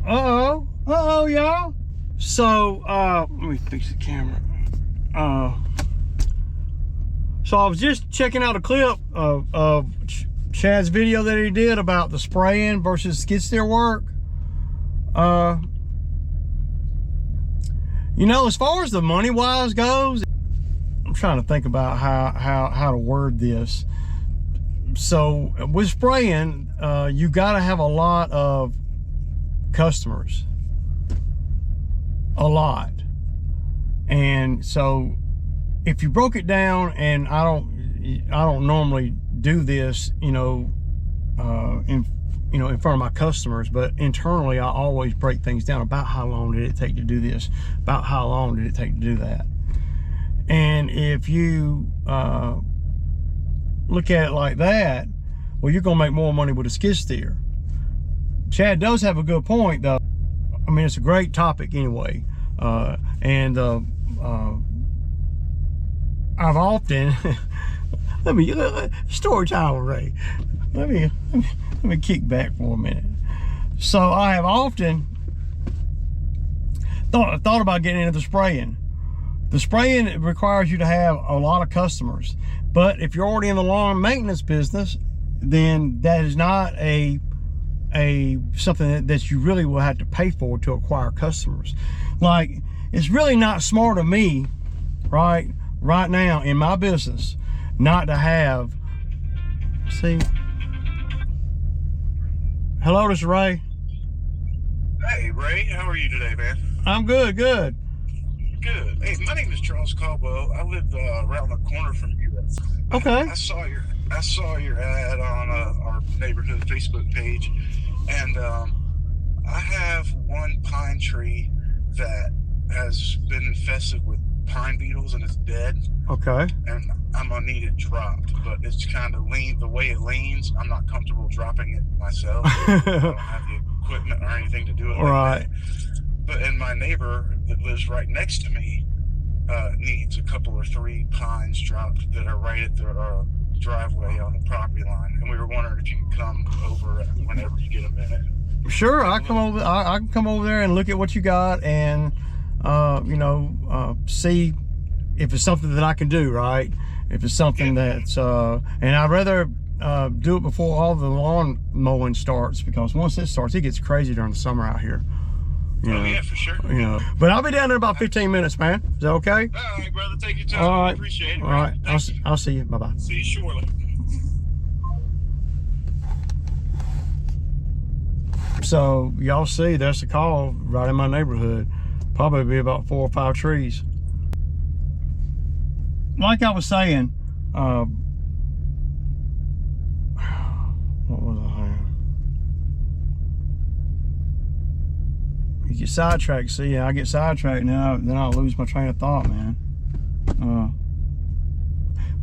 Uh-oh, y'all. So, let me fix the camera. So I was just checking out a clip of Chad's video that he did about the spraying versus skid steer work. You know, as far as the money wise goes, I'm trying to think about how to word this. So with spraying, you got to have a lot of customers, a lot. And so if you broke it down, and I don't normally do this, in front of my customers, but internally I always break things down about how long did it take to do this, about how long did it take to do that. And if you look at it like that, well, you're gonna make more money with a skid steer. Chad does have a good point, though. I mean, it's a great topic anyway. I've often story time, Ray. Let me kick back for a minute. So I have often thought about getting into the spraying. The spraying requires you to have a lot of customers, but if you're already in the lawn maintenance business, then that is not something that you really will have to pay for to acquire customers. Like, it's really not smart of me, right now in my business, not to have. See, hello, this is Ray. Hey Ray, how are you today, man? I'm good. Good. Hey, my name is Charles Caldwell. I live around the corner from you. Okay. I saw your ad on our neighborhood Facebook page, and I have one pine tree that has been infested with pine beetles and it's dead. Okay. And I'm gonna need it dropped, but it's kind of lean. The way it leans, I'm not comfortable dropping it myself. I don't have the equipment or anything to do it. Right. Like that. And my neighbor that lives right next to me needs a couple or three pines dropped that are right at the driveway on the property line. And we were wondering if you could come over whenever you get a minute. Sure, I can come over there and look at what you got, and see if it's something that I can do, right? If it's something that's and I'd rather do it before all the lawn mowing starts, because once it starts, it gets crazy during the summer out here. Yeah, for sure. But I'll be down there in about 15 minutes, man. Is that okay? All right, brother. Take your time. All right. Appreciate it. All right. I'll see you. Bye-bye. See you shortly. So y'all see, that's the call right in my neighborhood. Probably be about 4 or 5 trees. Like I was saying, what was I saying? You get sidetracked. See, I get sidetracked now, then I'll lose my train of thought, man.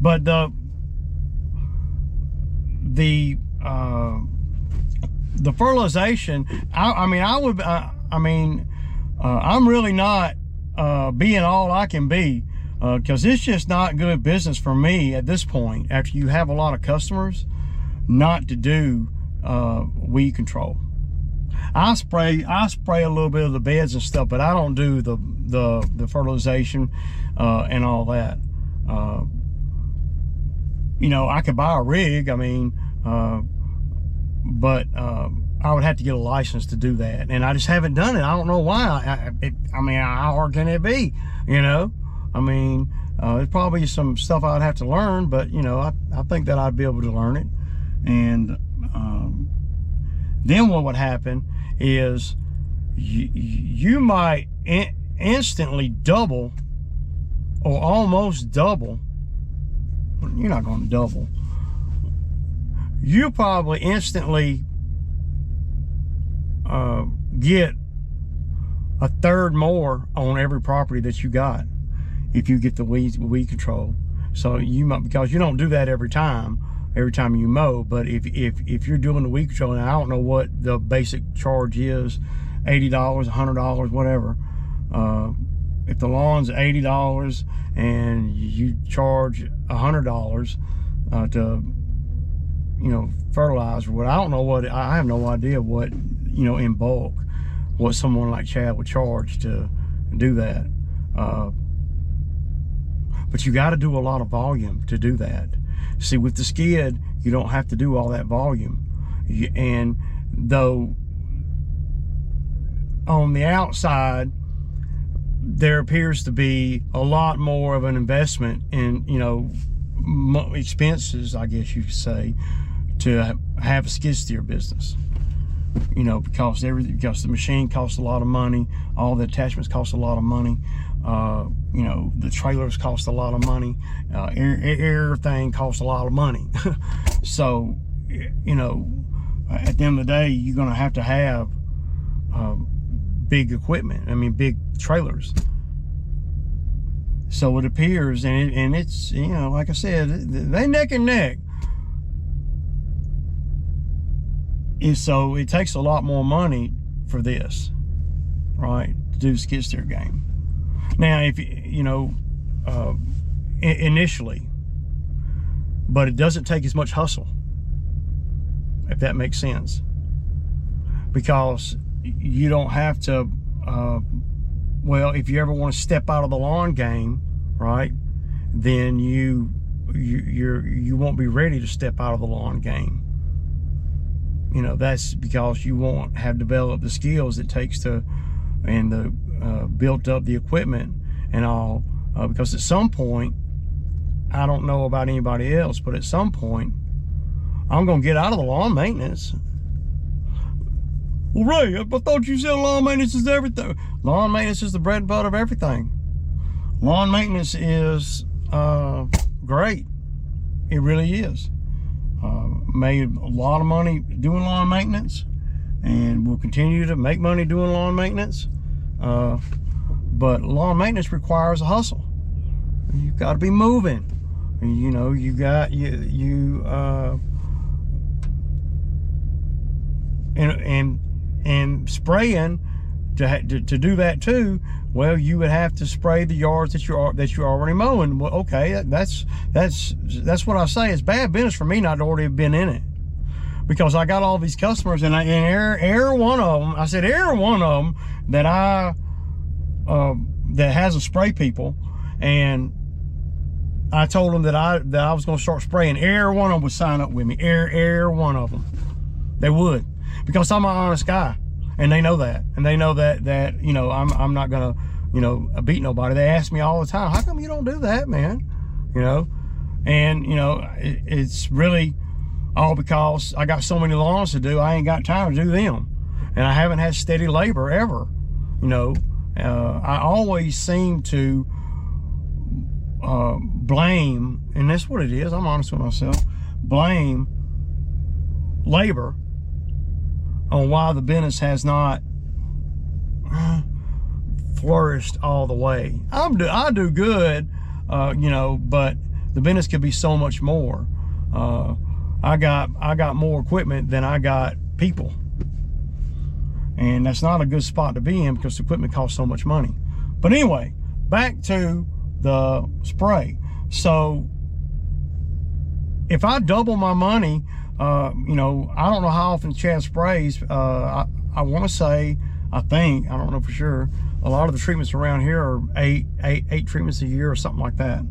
But the fertilization, I'm really not being all I can be, because it's just not good business for me at this point, after you have a lot of customers, not to do weed control. I spray a little bit of the beds and stuff, but I don't do the fertilization and all that. I could buy a rig, but I would have to get a license to do that, and I just haven't done it. I don't know why. How hard can it be? There's probably some stuff I'd have to learn, but I think that I'd be able to learn it. And then what would happen is you might instantly double, or almost double. You're not going to double. You probably instantly get a third more on every property that you got if you get the weed control. So you might, because you don't do that every time you mow, but if you're doing the weed control, and I don't know what the basic charge is, $80, $100, whatever. If the lawn's $80 and you charge $100 to fertilize, what I don't know what, I have no idea what in bulk what someone like Chad would charge to do that. But you got to do a lot of volume to do that. See, with the skid, you don't have to do all that volume. And though on the outside, there appears to be a lot more of an investment in, you know, expenses, I guess you could say, to have a skid steer business. You know, because the machine costs a lot of money, all the attachments cost a lot of money, you know, the trailers cost a lot of money, everything costs a lot of money. So, you know, at the end of the day, you're going to have big equipment. I mean, big trailers. So it appears, and it's, you know, like I said, they neck and neck. And so it takes a lot more money for this, right, to do the skid steer game. Now, if you know, initially, but it doesn't take as much hustle, if that makes sense, because you don't have to. Well, if you ever want to step out of the lawn game, right, then you won't be ready to step out of the lawn game. You know, that's because you won't have developed the skills it takes to, and the built up the equipment and all, because at some point, I don't know about anybody else, but at some point, I'm gonna get out of the lawn maintenance. Well, Ray, I thought you said lawn maintenance is everything. Lawn maintenance is the bread and butter of everything. Lawn maintenance is great. It really is. Made a lot of money doing lawn maintenance, and will continue to make money doing lawn maintenance. But lawn maintenance requires a hustle. You've got to be moving. You know, and spraying to do that too. Well, you would have to spray the yards that you're already mowing. Well, okay, that's what I say. It's bad business for me not to already have been in it, because I got all these customers, and every one of them, I said every one of them that that has a spray people, and I told them that I was going to start spraying. Every one of them would sign up with me. Every one of them, they would, because I'm an honest guy. And they know that, and they know that you know, I'm not gonna, you know, beat nobody. They ask me all the time, how come you don't do that, man? You know, and you know, it's really all because I got so many lawns to do. I ain't got time to do them, and I haven't had steady labor ever. You know, I always seem to blame, and that's what it is. I'm honest with myself. Blame labor on why the business has not flourished all the way. I do good, you know, but the business could be so much more. I got more equipment than I got people, and that's not a good spot to be in, because the equipment costs so much money. But anyway, back to the spray. So if I double my money, you know, I don't know how often Chad sprays. I want to say, I don't know for sure, a lot of the treatments around here are eight treatments a year or something like that.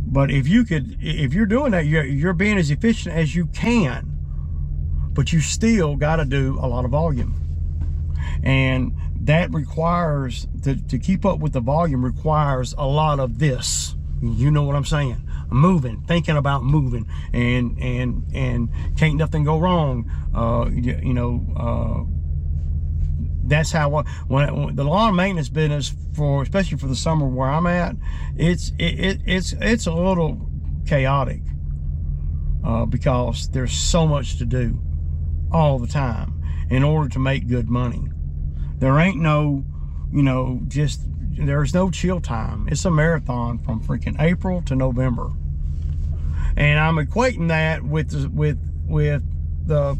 But if you're doing that, you're being as efficient as you can, but you still got to do a lot of volume. And that requires, to keep up with the volume, requires a lot of this. You know what I'm saying? Moving, thinking about moving, and can't nothing go wrong. You know, that's how when the lawn maintenance business, especially for the summer where I'm at, it's a little chaotic, because there's so much to do all the time in order to make good money. There ain't no, you know, there's no chill time. It's a marathon from freaking April to November. And I'm equating that with the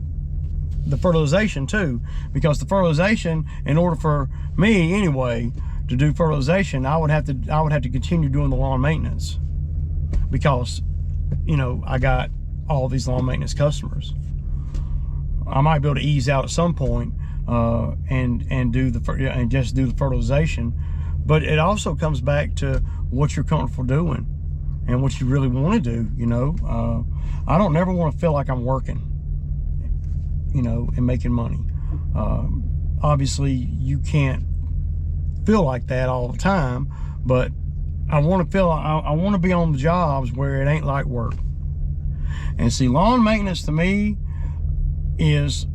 fertilization too, because the fertilization, in order for me anyway to do fertilization, I would have to continue doing the lawn maintenance, because, you know, I got all these lawn maintenance customers. I might be able to ease out at some point, and just do the fertilization. But it also comes back to what you're comfortable doing and what you really want to do. You know, I don't never want to feel like I'm working, you know, and making money. Obviously you can't feel like that all the time, but I want to feel, I want to be on the jobs where it ain't like work. And see, lawn maintenance to me is,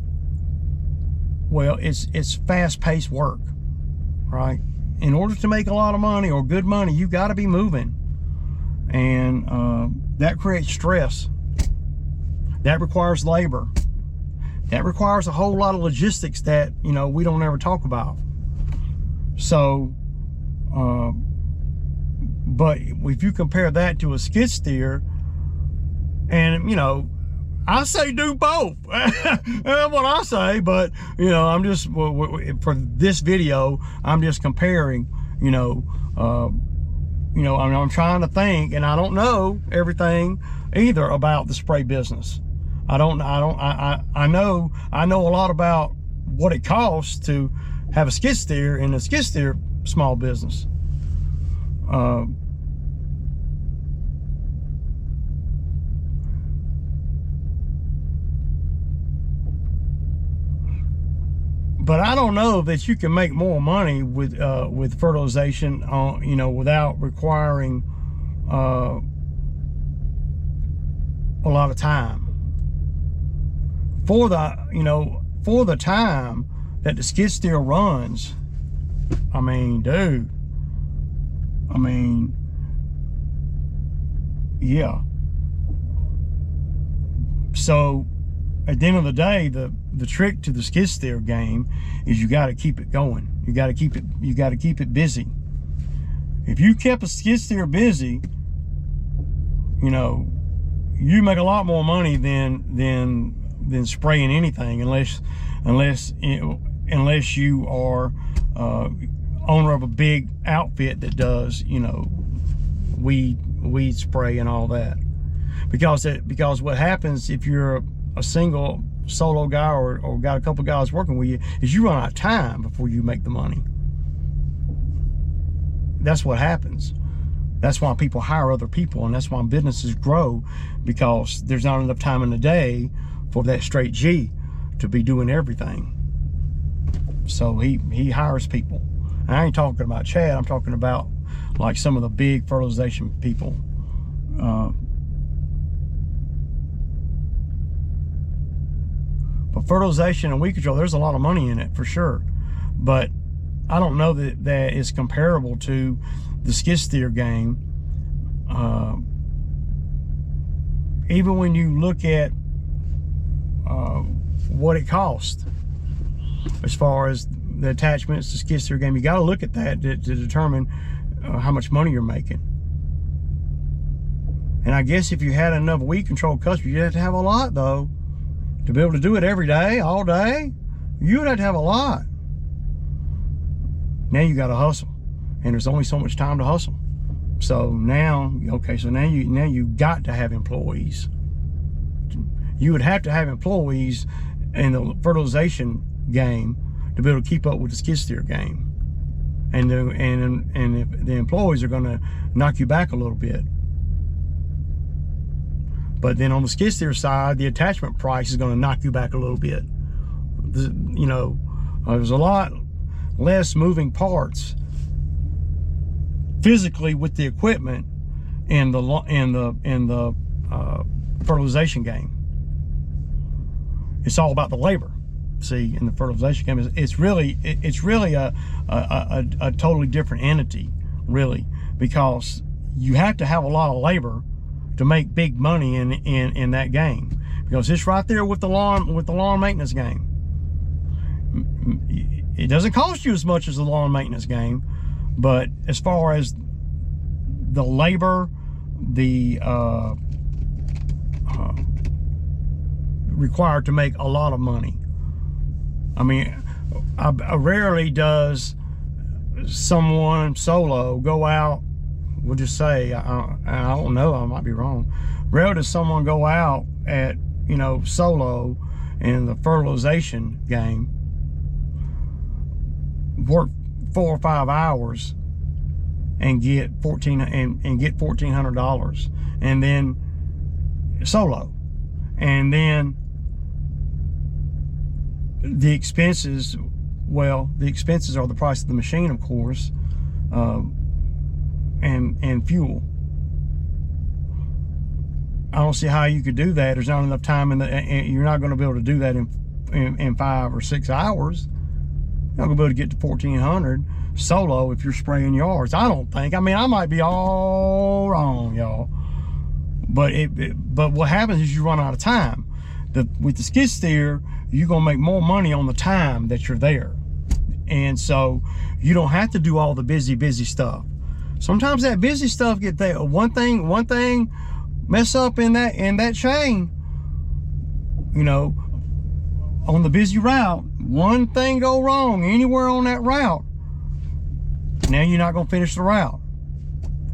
well, it's fast-paced work, right? In order to make a lot of money or good money, you got to be moving, and that creates stress. That requires labor. That requires a whole lot of logistics that, you know, we don't ever talk about. So, but if you compare that to a skid steer, and, you know, I say do both. That's what I say, but, you know, I'm just, for this video, I'm just comparing, you know, I'm trying to think, and I don't know everything either about the spray business. I know a lot about what it costs to have a skid steer in a skid steer small business. But I don't know that you can make more money with fertilization, you know, without requiring a lot of time. For the time that the skid steer runs, I mean, dude, I mean, yeah. So at the end of the day, the trick to the skid steer game is you got to keep it going. You got to keep it busy. If you kept a skid steer busy, you know, you make a lot more money than spraying anything, unless you are owner of a big outfit that does, you know, weed spray and all that. Because what happens if you're a single solo guy or got a couple guys working with you is you run out of time before you make the money. That's what happens. That's why people hire other people, and that's why businesses grow, because there's not enough time in the day for that straight G to be doing everything. So he hires people. And I ain't talking about Chad, I'm talking about like some of the big fertilization people. But fertilization and weed control, there's a lot of money in it for sure. But I don't know that is comparable to the skid steer game. Even when you look at what it costs as far as the attachments to skid steer game, you got to look at that to determine how much money you're making. And I guess if you had enough weed control customers, you'd have to have a lot though. To be able to do it every day, all day, you would have to have a lot. Now you got to hustle, and there's only so much time to hustle. So now, okay, so now you got to have employees. You would have to have employees in the fertilization game to be able to keep up with the skid steer game, and if the employees are going to knock you back a little bit. But then on the skid steer side, the attachment price is going to knock you back a little bit. You know, there's a lot less moving parts physically with the equipment in the fertilization game. It's all about the labor. See, in the fertilization game, it's really a totally different entity, really, because you have to have a lot of labor to make big money in that game, because it's right there with the lawn maintenance game. It doesn't cost you as much as the lawn maintenance game, but as far as the labor, the required to make a lot of money. I mean, I rarely does someone solo go out. We'll just say, I don't know, I might be wrong. Rarely does someone go out at, you know, solo in the fertilization game work 4 or 5 hours and get $1,400, and then solo, and then the expenses. Well, the expenses are the price of the machine, of course, and fuel. I don't see how you could do that. There's not enough time, and you're not going to be able to do that in 5 or 6 hours. You're not going to be able to get to 1,400 solo if you're spraying yards. I don't think. I mean, I might be all wrong, y'all. But but what happens is you run out of time. With the skid steer, you're going to make more money on the time that you're there. And so you don't have to do all the busy stuff. Sometimes that busy stuff get there. One thing mess up in that chain, you know, on the busy route. One thing go wrong anywhere on that route, now you're not going to finish the route.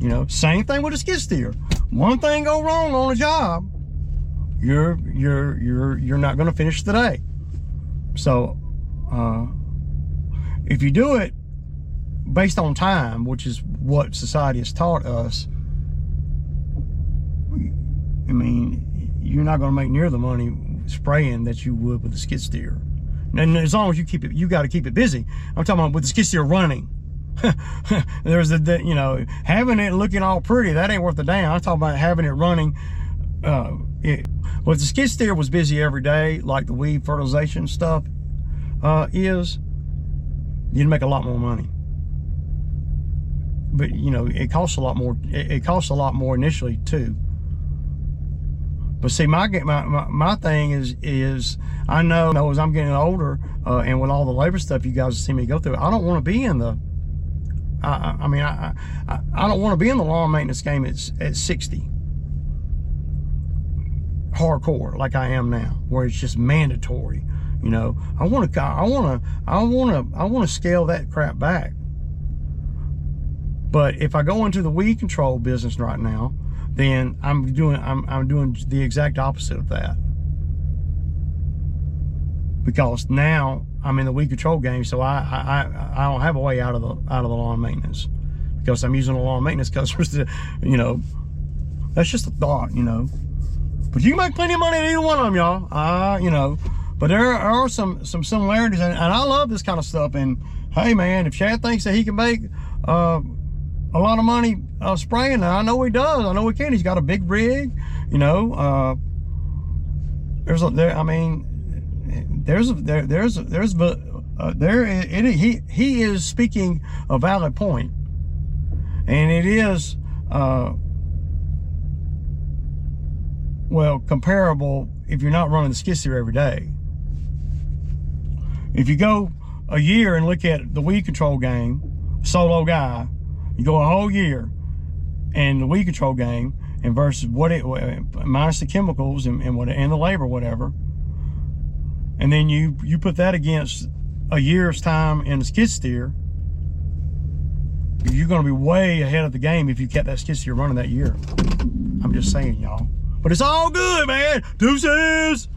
You know, same thing with a skid steer. One thing go wrong on a job, you're not going to finish the day. So if you do it based on time, which is what society has taught us, I mean, you're not going to make near the money spraying that you would with a skid steer. And as long as you keep it, you got to keep it busy. I'm talking about with the skid steer running. There's you know, having it looking all pretty, that ain't worth a damn. I'm talking about having it running. Well, if the skid steer was busy every day, like the weed fertilization stuff is, you'd make a lot more money. But you know, it costs a lot more. It costs a lot more initially too. But see, my thing is I know as I'm getting older, and with all the labor stuff you guys see me go through, I don't want to be in the. I mean, I don't want to be in the lawn maintenance game at 60. Hardcore like I am now, where it's just mandatory. You know, I want to scale that crap back. But if I go into the weed control business right now, then I'm doing the exact opposite of that. Because now I'm in the weed control game, so I don't have a way out of the lawn maintenance, because I'm using the lawn maintenance customers to, you know, that's just a thought, you know. But you can make plenty of money in either one of them, y'all. You know, but there are some similarities, and I love this kind of stuff. And hey, man, if Chad thinks that he can make a lot of money spraying, I know he does. I know he can. He's got a big rig, you know. He is speaking a valid point, and it is well, comparable if you're not running the skid steer every day. If you go a year and look at the weed control game, solo guy, you go a whole year and the weed control game, and versus minus the chemicals and the labor, whatever, and then you put that against a year's time in the skid steer, you're going to be way ahead of the game if you kept that skid steer running that year. I'm just saying, y'all. But it's all good, man. Deuces.